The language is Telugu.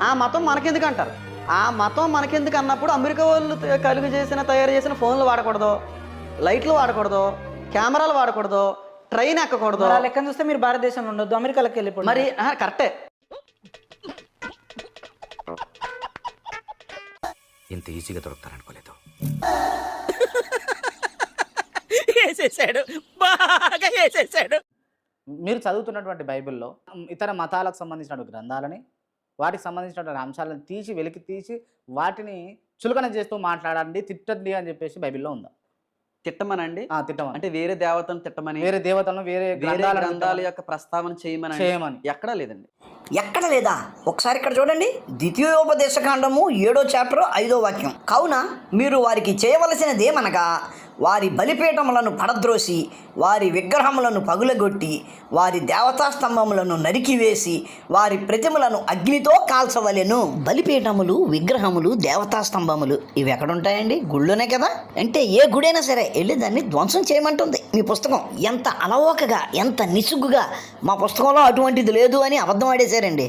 ఆ మతం మనకెందుకు అంటారు. ఆ మతం మనకెందుకు అన్నప్పుడు అమెరికా వాళ్ళు తయారు చేసిన ఫోన్లు వాడకూడదు, లైట్లు వాడకూడదు, కెమెరాలు వాడకూడదు, ట్రైన్ ఎక్కకూడదు. లెక్కను చూస్తే మీరు భారతదేశంలో ఉండొద్దు, అమెరికాలోకి వెళ్ళిపోండి. మరి కరెక్టే. ఇంత ఈజీగా దొరుకుతారనుకోలేదు. బాగా వేసేసాడు. మీరు చదువుతున్నటువంటి బైబిల్లో ఇతర మతాలకు సంబంధించిన గ్రంథాలని, వాటికి సంబంధించినటువంటి అంశాలను వెలికి తీసి వాటిని చులకన చేస్తూ మాట్లాడండి, తిట్టండి అని చెప్పేసి బైబిల్లో ఉందా? తిట్టమనండి. తిట్టమని అంటే వేరే దేవతను తిట్టమని, వేరే దేవతలను వేరే గ్రంథాల యొక్క ప్రస్తావన చేయమని ఎక్కడా లేదండి. ఎక్కడ లేదా? ఒకసారి ఇక్కడ చూడండి, ద్వితీయోపదేశకాండము 7వ చాప్టర్ 5వ వాక్యం. కావున మీరు వారికి చేయవలసినదేమనగా వారి బలిపీఠములను పడద్రోసి వారి విగ్రహములను పగులగొట్టి వారి దేవతా స్తంభములను నరికివేసి వారి ప్రతిమలను అగ్నితో కాల్చవలెను. బలిపీఠములు, విగ్రహములు, దేవతా స్తంభములు ఇవి ఎక్కడుంటాయండి? గుళ్ళోనే కదా. అంటే ఏ గుడైనా సరే వెళ్ళి దాన్ని ధ్వంసం చేయమంటుంది మీ పుస్తకం. ఎంత అలవోకగా, ఎంత నిసుగ్గుగా మా పుస్తకంలో అటువంటిది లేదు అని అబద్ధం ఆడేశారండి.